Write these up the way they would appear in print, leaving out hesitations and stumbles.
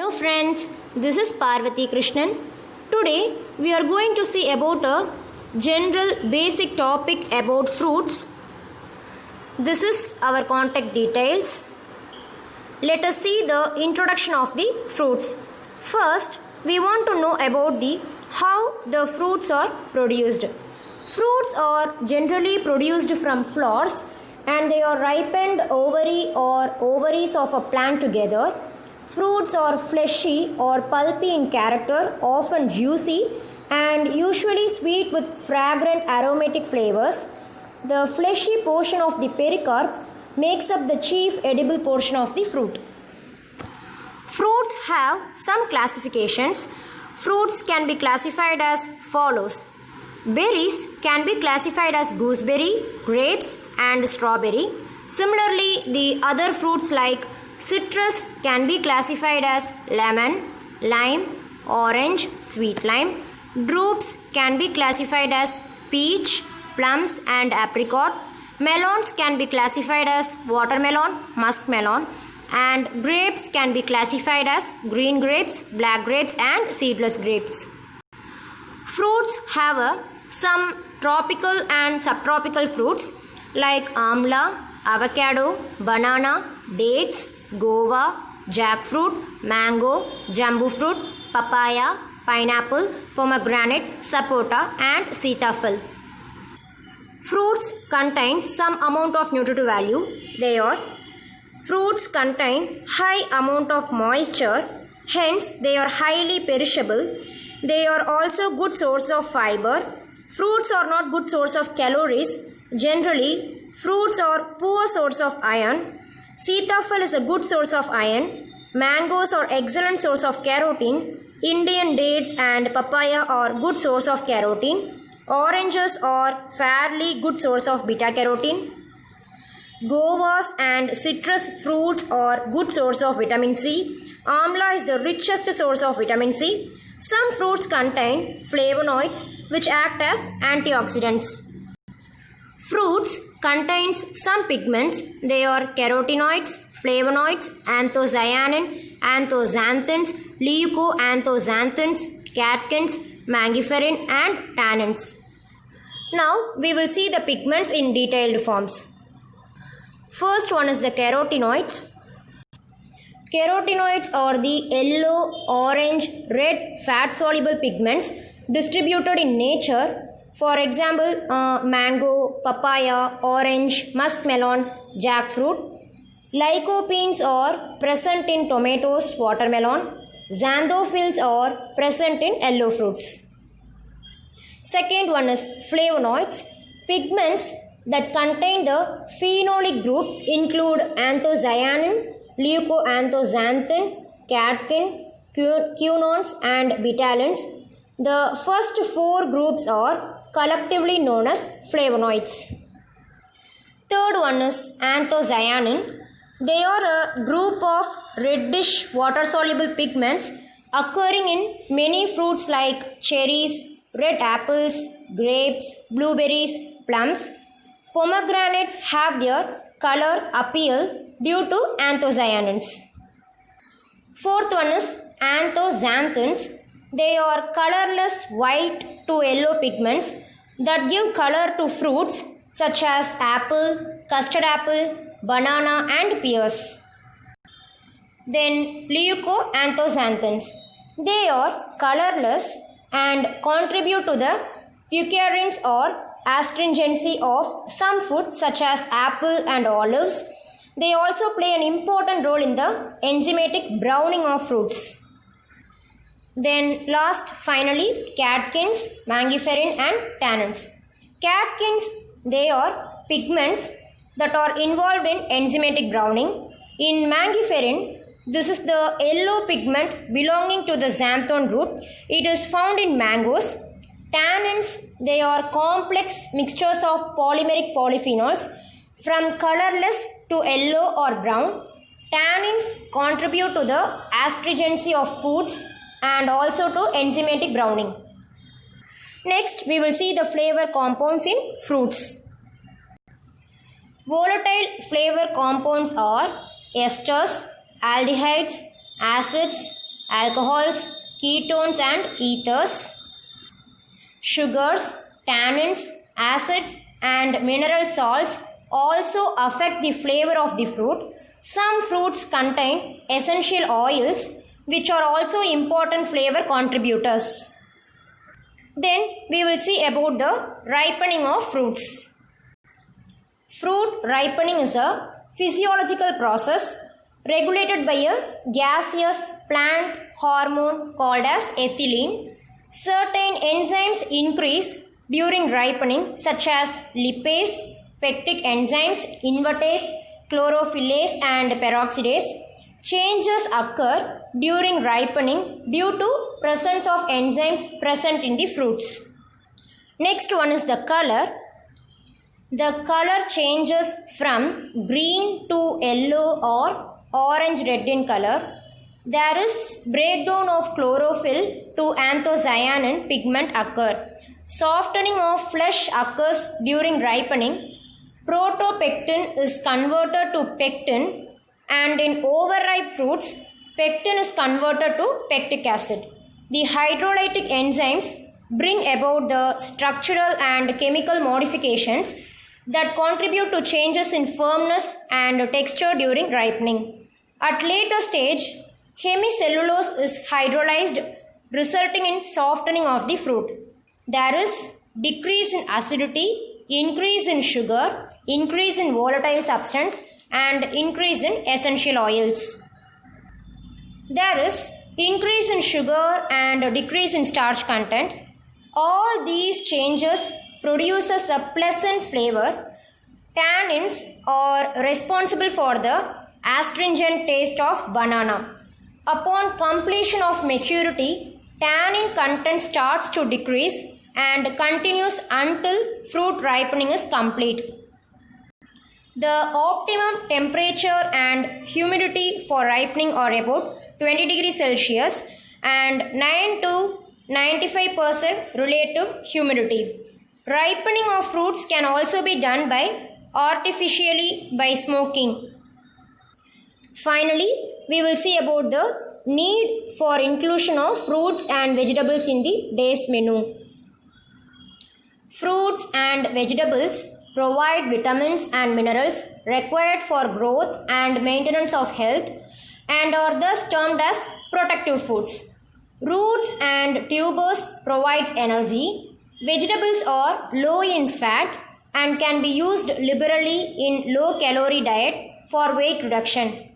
Hello friends, this is Parvati Krishnan. Today we are going to see about a general basic topic about fruits. This is our contact details. Let us see the introduction of the fruits. First, we want to know about how the fruits are produced. Fruits are generally produced from flowers and they are ripened ovary or ovaries of a plant together. Fruits are fleshy or pulpy in character, often juicy and usually sweet with fragrant aromatic flavors. The fleshy portion of the pericarp makes up the chief edible portion of the fruit. Fruits have some classifications. Fruits can be classified as follows. Berries can be classified as gooseberry, grapes and strawberry. Similarly, the other fruits like citrus can be classified as lemon, lime, orange, sweet lime. Drupes can be classified as peach, plums and apricot. Melons can be classified as watermelon, muskmelon. And grapes can be classified as green grapes, black grapes and seedless grapes. Fruits have some tropical and subtropical fruits like amla, avocado, banana, dates, guava, jackfruit, mango, jambu fruit, papaya, pineapple, pomegranate, sapota and sitafal. Fruits contain some amount of nutritive value. They are: fruits contain high amount of moisture, hence they are highly perishable. They are also good source of fiber. Fruits are not good source of calories. Generally, fruits are poor source of iron. Sitafal is a good source of iron. Mangoes are excellent source of carotene. Indian dates and papaya are good source of carotene. Oranges are fairly good source of beta carotene. Guavas and citrus fruits are good source of vitamin C. Amla is the richest source of vitamin C. Some fruits contain flavonoids which act as antioxidants. Fruits contains some pigments. They are carotenoids, flavonoids, anthocyanin, anthocyanthins, leucoanthocyanthins, catechins, mangiferin and tannins. Now we will see the pigments in detailed forms. First one is the carotenoids. Carotenoids are the yellow, orange, red fat-soluble pigments distributed in nature. For example, mango, papaya, orange, muskmelon, jackfruit. Lycopenes are present in tomatoes, watermelon. Xanthophylls are present in yellow fruits. Second one is flavonoids. Pigments that contain the phenolic group include anthocyanin, leucoanthocyanthine, catechin, quinones and betalains. The first four groups are collectively known as flavonoids. Third one is anthocyanin. They are a group of reddish water-soluble pigments occurring in many fruits like cherries, red apples, grapes, blueberries, plums. Pomegranates have their color appeal due to anthocyanins. Fourth one is anthocyanthins. They are colorless white to yellow pigments that give color to fruits such as apple, custard apple, banana and pears. Then leucoanthocyanthins. They are colorless and contribute to the puccarins or astringency of some foods such as apple and olives. They also play an important role in the enzymatic browning of fruits. Then finally, catechins, mangiferin and tannins. Catechins, they are pigments that are involved in enzymatic browning. In mangiferin, this is the yellow pigment belonging to the xanthone group. It is found in mangoes. Tannins, they are complex mixtures of polymeric polyphenols from colorless to yellow or brown. Tannins contribute to the astringency of foods and also to enzymatic browning. Next, we will see the flavor compounds in fruits. Volatile flavor compounds are esters, aldehydes, acids, alcohols, ketones and ethers, sugars, tannins, acids and mineral salts also affect the flavor of the fruit. Some fruits contain essential oils which are also important flavor contributors. Then we will see about the ripening of fruits. Fruit ripening is a physiological process regulated by a gaseous plant hormone called as ethylene. Certain enzymes increase during ripening such as lipase, pectic enzymes, invertase, chlorophyllase and peroxidase. Changes occur during ripening due to presence of enzymes present in the fruits. Next one is the color. The color changes from green to yellow or orange red in color. There is breakdown of chlorophyll to anthocyanin pigment occur. Softening of flesh occurs during ripening. Protopectin is converted to pectin, and in overripe fruits, pectin is converted to pectic acid. The hydrolytic enzymes bring about the structural and chemical modifications that contribute to changes in firmness and texture during ripening. At later stage, hemicellulose is hydrolyzed, resulting in softening of the fruit. There is decrease in acidity, increase in sugar, increase in volatile substance and increase in essential oils. There is increase in sugar and decrease in starch content. All these changes produces a pleasant flavor. Tannins are responsible for the astringent taste of banana. Upon completion of maturity, tannin content starts to decrease and continues until fruit ripening is complete. The optimum temperature and humidity for ripening are about 20 degrees Celsius and 9 to 95% relative humidity. Ripening of fruits can also be done artificially by smoking. Finally, we will see about the need for inclusion of fruits and vegetables in the day's menu. Fruits and vegetables provide vitamins and minerals required for growth and maintenance of health and are thus termed as protective foods. Roots and tubers provide energy. Vegetables are low in fat and can be used liberally in low-calorie diet for weight reduction.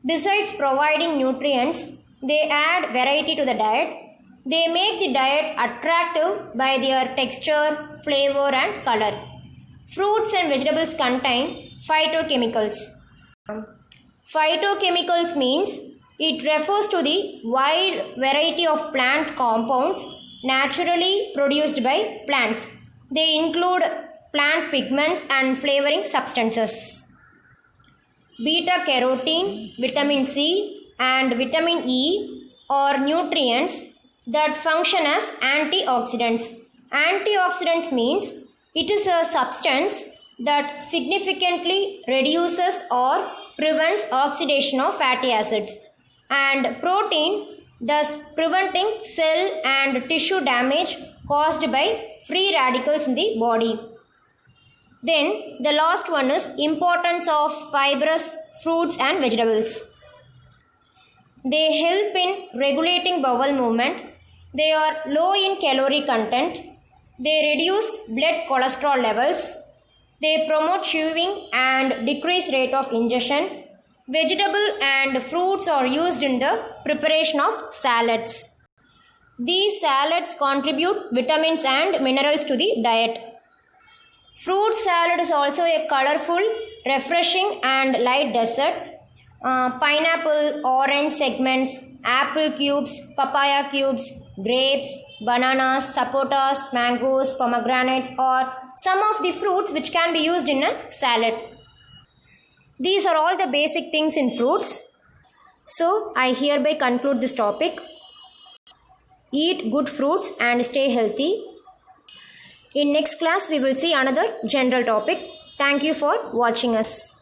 Besides providing nutrients, they add variety to the diet. They make the diet attractive by their texture, flavor and color. Fruits and vegetables contain phytochemicals. Phytochemicals means it refers to the wide variety of plant compounds naturally produced by plants. They include plant pigments and flavoring substances. Beta carotene, vitamin C and vitamin E are nutrients that function as antioxidants. Antioxidants means it is a substance that significantly reduces or prevents oxidation of fatty acids, and protein, thus preventing cell and tissue damage caused by free radicals in the body. Then the last one is importance of fibrous fruits and vegetables. They help in regulating bowel movement. They are low in calorie content. They reduce blood cholesterol levels. They promote chewing and decrease rate of ingestion. Vegetable and fruits are used in the preparation of salads. These salads contribute vitamins and minerals to the diet. Fruit salad is also a colorful, refreshing and light dessert. Pineapple, orange segments, apple cubes, papaya cubes, grapes, bananas, sapotas, mangoes, pomegranates are some of the fruits which can be used in a salad. These are all the basic things in fruits. So, I hereby conclude this topic. Eat good fruits and stay healthy. In next class, we will see another general topic. Thank you for watching us.